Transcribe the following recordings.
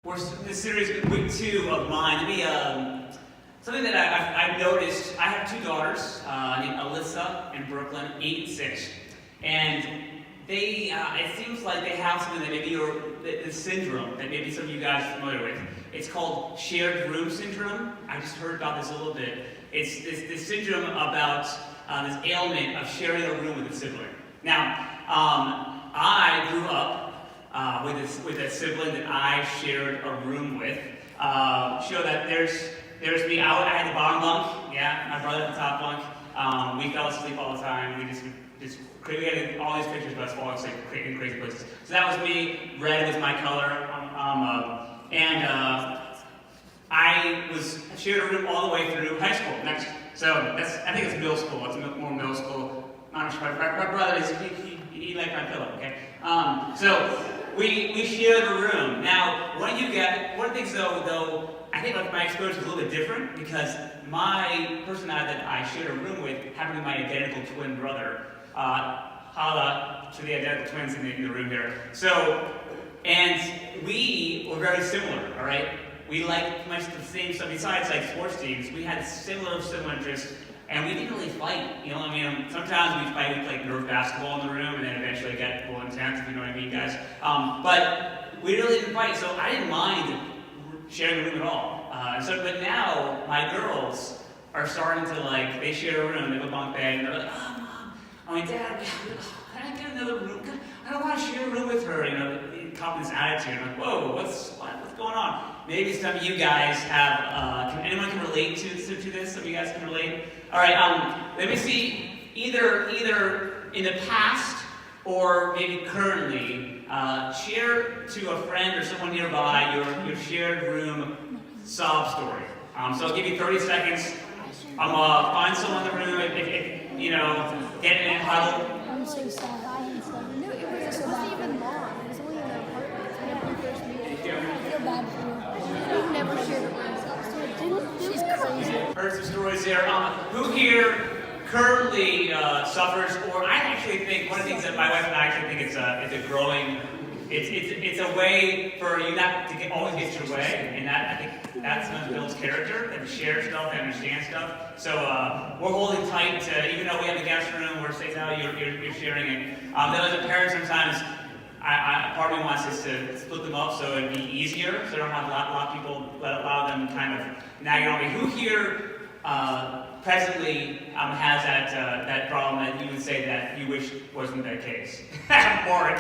We're in this series, week 2 of mine. Let me, something that I've noticed, I have 2 daughters, named Alyssa and Brooklyn, 8 and 6. And they, it seems like they have something that maybe the syndrome that maybe some of you guys are familiar with. It's called shared room syndrome. I just heard about this a little bit. It's this syndrome about this ailment of sharing a room with a sibling. Now, I grew up with a sibling that I shared a room with. Show that there's me. I had the bottom bunk, yeah, my brother at the top bunk. We fell asleep all the time. We just created all these pictures of us falling asleep in crazy places. So that was me. Red was my color. I shared a room all the way through high school. Next, so I think it's middle school. It's more middle school. My brother he liked my pillow. Okay. So we shared a room. Now, one of the things though, I think like my experience was a little bit different because my person that I shared a room with happened to be my identical twin brother. Holla to the identical twins in the room here. So, and we were very similar, all right? We liked much the same stuff. Besides like sports teams, we had similar interests, and we didn't really fight. You know, I mean, sometimes we'd fight, we'd play Nerf basketball in the room, and then eventually get a little intense, if you know what I mean, guys. But we really didn't fight, so I didn't mind sharing a room at all. But now my girls are starting to they share a room, they have a bunk bed, and they're like, oh, Mom, Dad, can I get another room? I don't want to share a room with her. You know, confidence attitude. I'm like, whoa, what's going on? Maybe some of you guys have. Anyone can relate to this? Some of you guys can relate. All right. Let me see. Either in the past or maybe currently, share to a friend or someone nearby your shared room sob story. So I'll give you 30 seconds. Find someone in the room. If you know, get in a huddle. I'm so sad. No, it wasn't even long. It was only in an apartment. Whenever we first moved, I feel bad for her. We've never shared a room. She's crazy. Heard some stories there. Who here currently suffers, or I actually think one of the things that my wife and I actually think it's a growing. It's a way for you not to always get your way, and that I think that's what builds character, that you share stuff, that understand stuff. So we're holding tight to, even though we have a guest room, we're saying, no, you're sharing it. Then as a parent, sometimes part of me wants us to split them up so it'd be easier, so I don't have a lot of people, allow them kind of nagging on me. Who here presently has that problem that you would say that you wish wasn't the case? Warwick.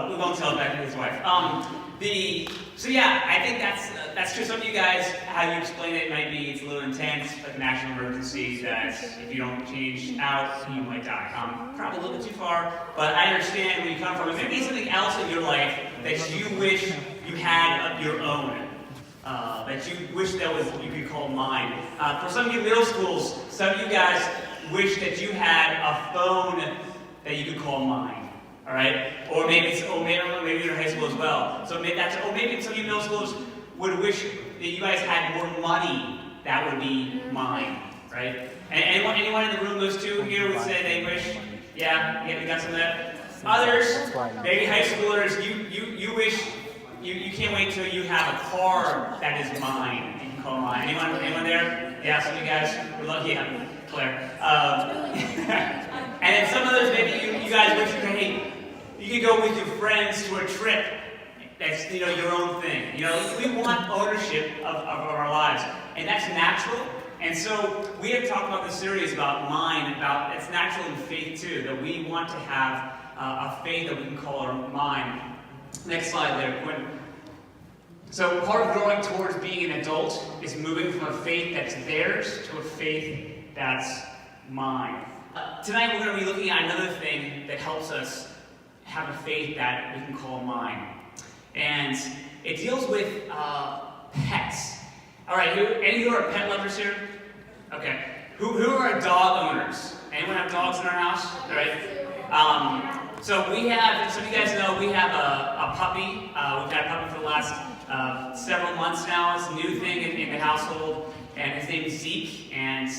We won't tell back to his wife. So yeah, I think that's true. Some of you guys, how you explain it might be it's a little intense, like a national emergency that if you don't change out, you might die. Probably a little bit too far, but I understand where you come from. It may be something else in your life that you wish you had of your own. That you wish that was you could call mine. For some of you middle schools, some of you guys wish that you had a phone that you could call mine. All right, or maybe you're in high school as well. So maybe some of you middle schools would wish that you guys had more money that would be mine. Right? And anyone in the room, those two here would say they wish. Yeah, we got some of that. Others, maybe high schoolers, you wish. You can't wait till you have a car that is mine, that you can call mine. Anyone there? Yeah, some of you guys, we're lucky. Yeah, Claire. And then some others, maybe you guys wish you could go with your friends to a trip that's, your own thing. We want ownership of our lives, and that's natural. And so we have talked about this series about mine, about it's natural in faith too, that we want to have a faith that we can call our mine. Next slide there, Quinn. So part of growing towards being an adult is moving from a faith that's theirs to a faith that's mine. Tonight we're going to be looking at another thing that helps us have a faith that we can call mine. And it deals with pets. All right, any who are pet lovers here? Okay. Who are dog owners? Anyone have dogs in our house? All right. So we have, some of you guys know, we have a puppy. We've had a puppy for the last several months now. It's a new thing in the household. And his name is Zeke. And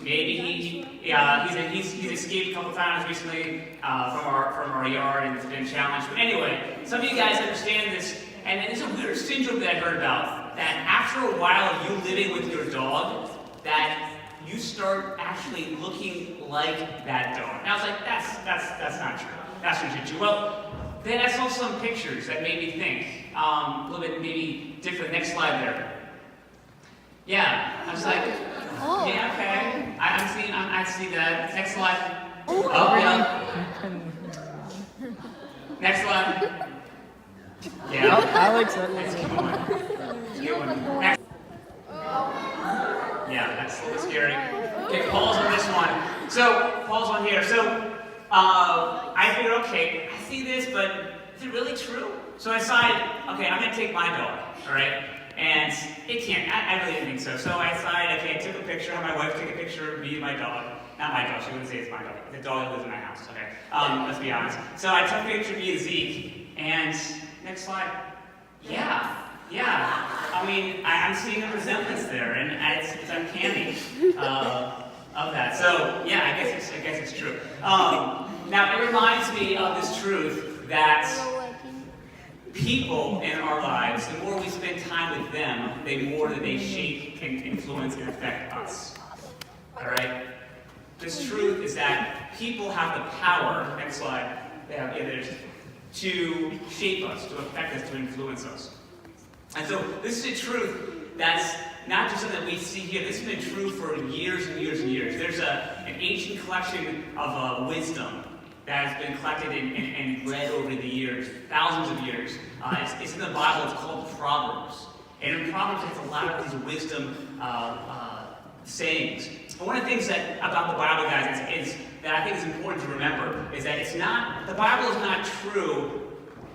Maybe he's escaped a couple times recently from our yard and has been challenged. But anyway, some of you guys understand this, and there's a weird syndrome that I heard about, that after a while of you living with your dog, that you start actually looking like that dog. And I was like, that's not true. That's not true. Well, then I saw some pictures that made me think a little bit maybe different. Next slide there. Yeah, I was like, yeah, okay. I see that. Next slide. Oh, yeah. Next slide. Yeah. Alex, That's a good one. Next. Yeah, that's scary. Okay, Paul's on this one. So, Paul's on here. So, I figured, okay, I see this, but is it really true? So I decided, okay, I'm gonna take my dog, all right? And it can't, I really didn't think so. So I decided, okay, I took a picture, had my wife take a picture of me and my dog. Not my dog, she wouldn't say it's my dog. The dog that lives in my house, okay? Let's be honest. So I took a picture of me and Zeke, and next slide. Yeah. I mean, I'm seeing a resemblance there, and it's uncanny of that. So yeah, I guess it's true. Now it reminds me of this truth that people in our lives, the more we spend time with them, the more that they shape and influence and affect us. All right. This truth is that people have the power. Next slide. To shape us, to affect us, to influence us. And so this is a truth that's not just something that we see here. This has been true for years and years and years. There's an ancient collection of wisdom that has been collected and read over the years, thousands of years. It's in the Bible. It's called Proverbs. And in Proverbs, it's a lot of these wisdom sayings. And one of the things about the Bible, guys, is that I think is important to remember is that the Bible is not true.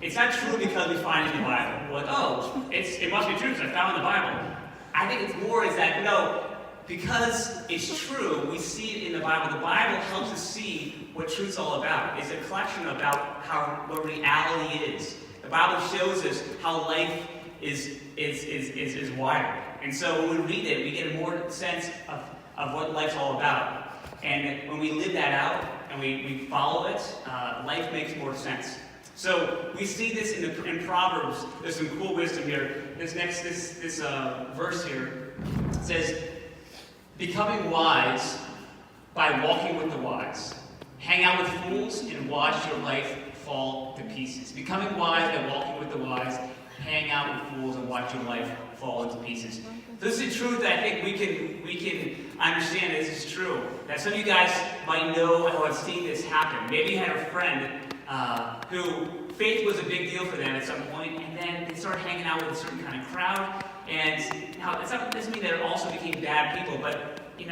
It's not true because we find it in the Bible. We're like, oh, it must be true because I found it in the Bible. I think it's more is that, no, because it's true, we see it in the Bible. The Bible helps us see what truth's all about. It's a collection about what reality is. The Bible shows us how life is wired. And so when we read it, we get a more sense of what life's all about. And when we live that out and we follow it, life makes more sense. So we see this in Proverbs. There's some cool wisdom here. This verse here says, "Becoming wise by walking with the wise. Hang out with fools and watch your life fall to pieces." Becoming wise by walking with the wise. Hang out with fools and watch your life fall into pieces. This is a truth that I think we can understand. This is true. That some of you guys might know or have seen this happen. Maybe you had a friend who faith was a big deal for them at some point, and then they started hanging out with a certain kind of crowd. And now it doesn't mean they also became bad people, but you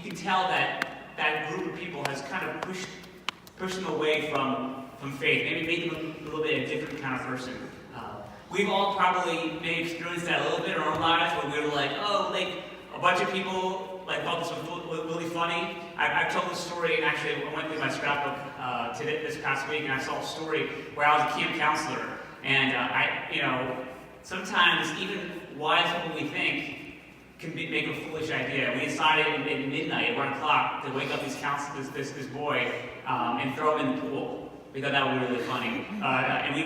can tell that group of people has kind of pushed them away from faith. Maybe made them a little bit a different kind of person. We've all probably maybe experienced that a little bit in our lives, where we were like, oh, like a bunch of people thought this was really funny. I've told this story, and actually I went through my scrapbook this past week, and I saw a story where I was a camp counselor, and sometimes even wise people we think can make a foolish idea. We decided at midnight, at 1 o'clock, to wake up this boy and throw him in the pool. We thought that would be really funny. And he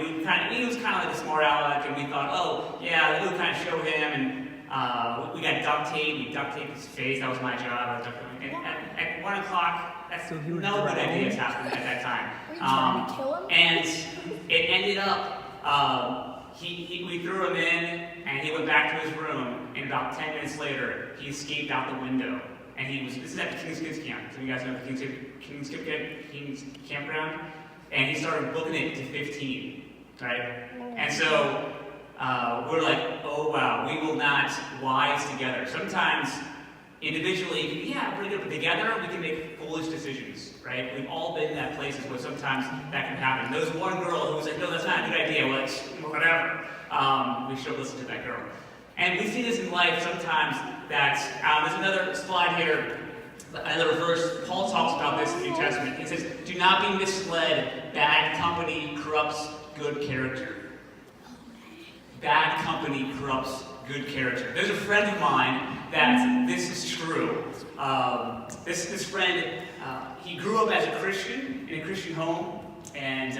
was kind of like a smart aleck, and we thought, oh, yeah, we would kind of show him, and we got duct tape. We duct taped his face. That was my job. And at 1 o'clock, that's no good ideas happened at that time. Were you trying to kill him? And it ended up, we threw him in, and he went back to his room, and about 10 minutes later, he escaped out the window. And this is at the King's Kids Camp. So you guys know the King's Campground? And he started booking it to 15, right? And so we're like, oh wow, we will not wise together. Sometimes individually, yeah, pretty good, but together we can make foolish decisions, right? We've all been in that places where sometimes that can happen. There was one girl who was like, no, that's not a good idea, well, whatever. We should listen to that girl. And we see this in life sometimes that, there's another slide here. Another verse, Paul talks about this in the New Testament. He says, do not be misled. Bad company corrupts good character. Bad company corrupts good character. There's a friend of mine that this is true. this friend, he grew up as a Christian in a Christian home, and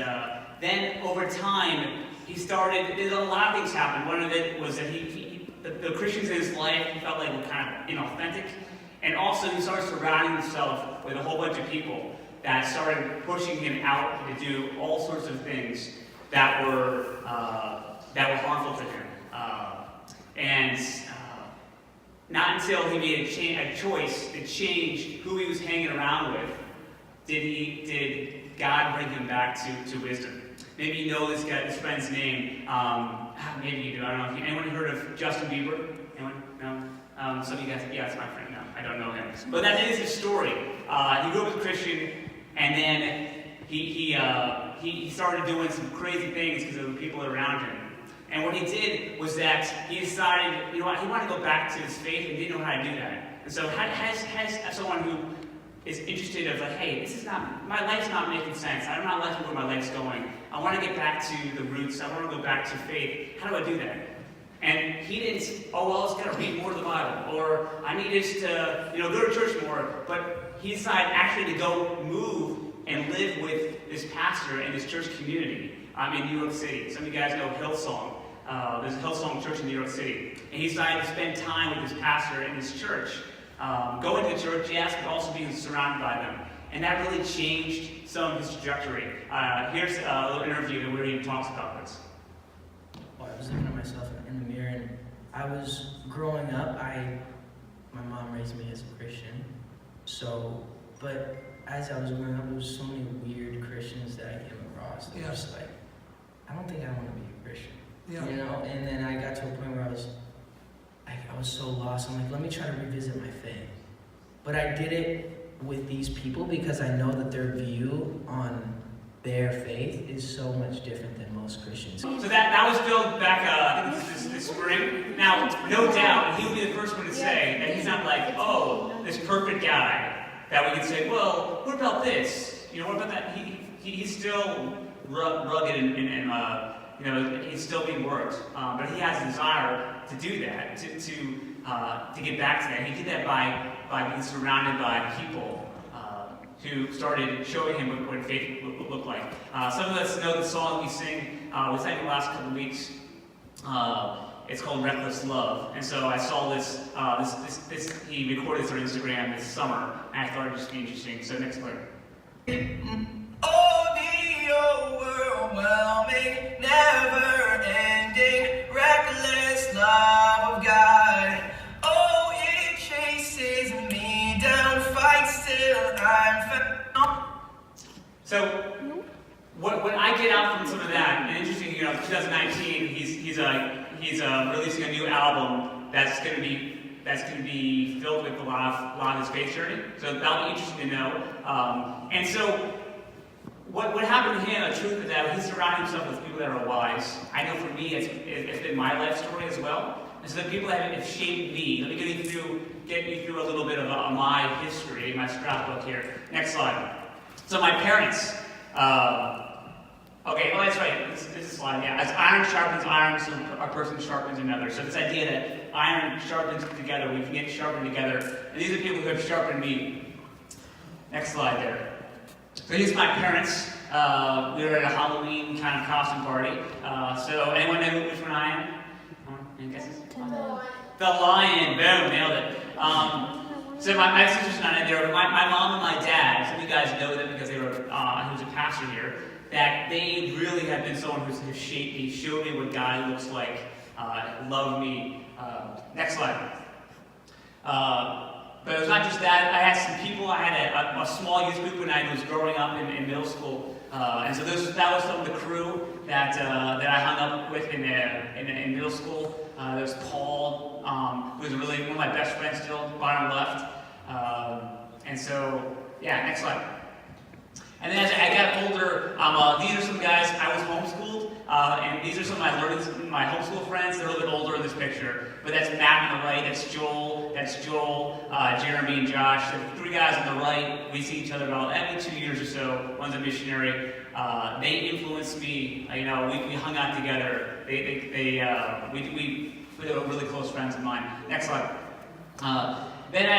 then over time there's a lot of things happened. One of it was that the Christians in his life, he felt like were kind of inauthentic, and also he started surrounding himself with a whole bunch of people that started pushing him out to do all sorts of things that were harmful to him. Not until he made a choice to change who he was hanging around with did God bring him back to wisdom. Maybe you know this friend's name. Maybe you do. I don't know. Anyone heard of Justin Bieber? Anyone? No? Some of you guys, yeah, it's my friend. No, I don't know him. But that is his story. He grew up as a Christian, and then he started doing some crazy things because of the people around him. And what he did was that he decided, you know what, he wanted to go back to his faith and didn't know how to do that. And so has someone who is interested of like, hey, my life's not making sense. I'm not liking where my life's going. I want to get back to the roots. I want to go back to faith. How do I do that? And he didn't, I just got to read more of the Bible, or I need just to, go to church more. But he decided actually to go move and live with this pastor in this church community in New York City. Some of you guys know Hillsong. There's a Hillsong church in New York City. And he decided to spend time with this pastor in this church. Going to the church, yes, but also being surrounded by them. And that really changed some of his trajectory. Here's a little interview where he talks about this. Well, I was looking at myself in the mirror, and I was growing up. My mom raised me as a Christian. But as I was growing up, there was so many weird Christians that I came across. That was like, I don't think I want to be a Christian. Yeah. And then I got to a point where I was so lost. I'm like, let me try to revisit my faith. But I did it with these people because I know that their view on their faith is so much different than most Christians. So that was filmed back, I think this spring. Now, no doubt, he'll be the first one to say that he's not like, this perfect guy that we can say, well, what about this? What about that? He's still rugged and he's still being worked. But he has a desire to do that, to get back to that. He did that by being surrounded by people who started showing him what faith would look like. Some of us know the song we sing. We sang it the last couple of weeks. It's called Reckless Love. And so I saw this, he recorded this on Instagram this summer, and I thought it would just be interesting. So next clip. Oh, the overwhelming, never-ending, reckless love of God. Oh, it chases me down, fights till I'm found. So, what I get out from some of that, and interesting, 2019, he's releasing a new album that's going to be filled with a lot of his faith journey. So that'll be interesting to know. And so, what happened to him? The truth is that he surrounded himself with people that are wise. I know for me, it's been my life story as well. And so the people that have shaped me. Let me get you through a little bit of my history, my scrapbook here. Next slide. So my parents. That's right. This is a slide. Yeah, as iron sharpens iron, so a person sharpens another. So this idea that iron sharpens together, we can get sharpened together. And these are people who have sharpened me. Next slide there. So these are my parents. We were at a Halloween kind of costume party. So anyone know which one I am? Any guesses? The lion. Boom, nailed it. So my sisters and I, my mom and my dad, some of you guys know them because he was a pastor here, that they really have been someone who's shaped me, showed me what God looks like, loved me. Next slide. But it was not just that. I had some people. I had a small youth group when I was growing up in middle school, and so that was some of the crew that I hung up with in middle school. There's Paul, who's really one of my best friends still, bottom left. And so, yeah, next slide. And then as I got older, these are some guys, I was homeschooled, and these are some of my learnings, my homeschool friends. They're a little bit older in this picture, but that's Matt on the right, that's Joel, Jeremy, and Josh. The three guys on the right, we see each other about every 2 years or so. One's a missionary. They influenced me. We hung out together. We were really close friends of mine. Next slide. Then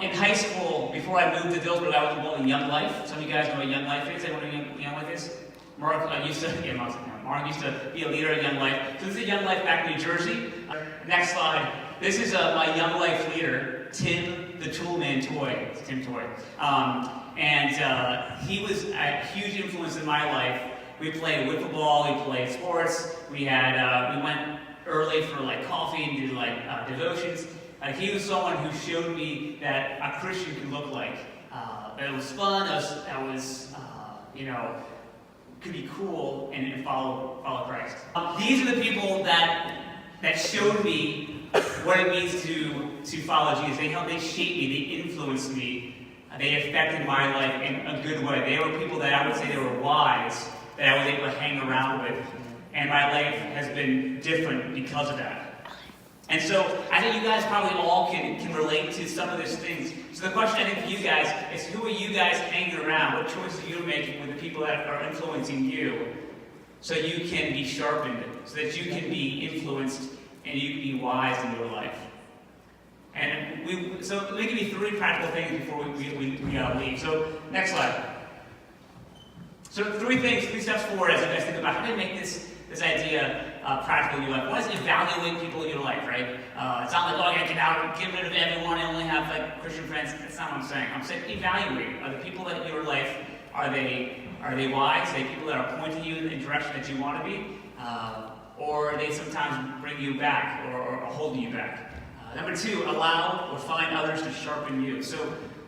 in high school, before I moved to Dillsburg, I was involved in Young Life. Some of you guys know what Young Life is. Anyone know what Young Life is? Mark used to be a leader at Young Life. So this is Young Life back in New Jersey. Next slide. This is my Young Life leader, Tim the Toolman Toy. It's Tim Toy. He was a huge influence in my life. We played wiffle ball, we played sports, we went early for like coffee and did like devotions. He was someone who showed me that a Christian can look like. That it was fun, could be cool and follow Christ. These are the people that showed me what it means to follow Jesus. They shaped me, they influenced me, they affected my life in a good way. They were people that I would say they were wise, that I was able to hang around with. And my life has been different because of that. And so I think you guys probably all can relate to some of these things. So the question I think for you guys is, who are you guys hanging around? What choices are you making with the people that are influencing you so you can be sharpened, so that you can be influenced and you can be wise in your life? And so let me give you 3 practical things before we leave. So next slide. So 3 steps forward as you guys think about how do you make this idea practical in your life. One is evaluate people in your life, right? It's not like, oh, I gotta get out and get rid of everyone and only have like Christian friends. That's not what I'm saying. I'm saying evaluate. Are the people in your life, are they wise? Are they people that are pointing you in the direction that you want to be? Or they sometimes bring you back or holding you back? Number 2, allow or find others to sharpen you. So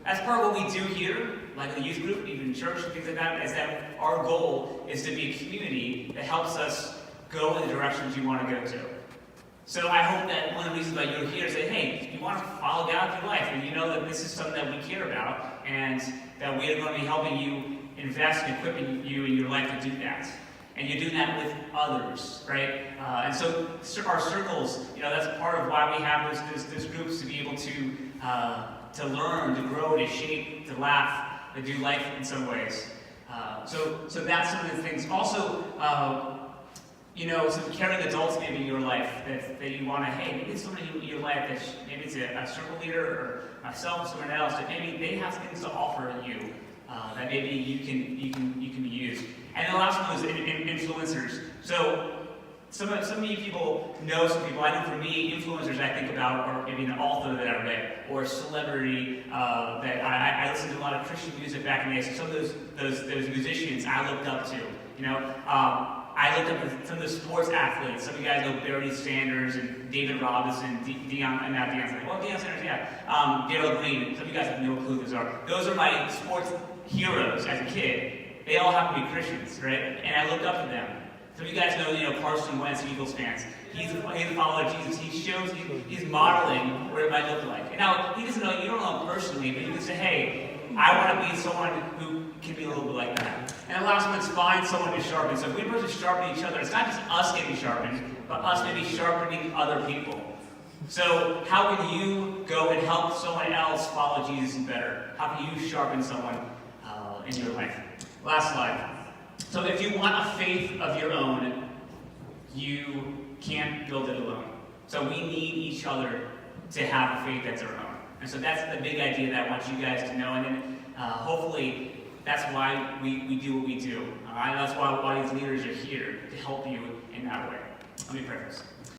that's part of what we do here, like the youth group, even church and things like that, is that our goal is to be a community that helps us go in the directions you want to go to. So I hope that one of the reasons why you're here is that, hey, you want to follow God through life, and you know that this is something that we care about, and that we are going to be helping you invest and equipping you in your life to do that. And you're doing that with others, right? And so our circles, that's part of why we have those groups, to be able to learn, to grow, to shape, to laugh, to do life in some ways. So that's some of the things. Also, some caring adults maybe in your life that you want to, hey, maybe it's somebody in your life that maybe it's a circle leader or myself or someone else, that maybe they have things to offer you that maybe you can use. And the last one is influencers. So some of you people know some people. I know for me, influencers I think about are maybe an author that I read, or a celebrity that I listened to a lot of Christian music back in the day. So some of those musicians I looked up to. I looked up at some of the sports athletes. Some of you guys know Barry Sanders and David Robinson, Deion Sanders, yeah. Darrell Green. Some of you guys have no clue who those are. Those are my sports heroes as a kid. They all happen to be Christians, right? And I looked up to them. Some of you guys know, Carson Wentz, Eagles fans. He's a follower of Jesus. He's modeling what it might look like. And now, you don't know him personally, but you can say, hey, I want to be someone who can be a little bit like that. And the last one is find someone to sharpen. So if we were to sharpen each other, it's not just us getting sharpened, but us maybe sharpening other people. So how can you go and help someone else follow Jesus better? How can you sharpen someone in your life? Last slide. So if you want a faith of your own, you can't build it alone. So we need each other to have a faith that's our own. And so that's the big idea that I want you guys to know. And then hopefully that's why we do what we do. That's why these leaders are here, to help you in that way. Let me pray for us.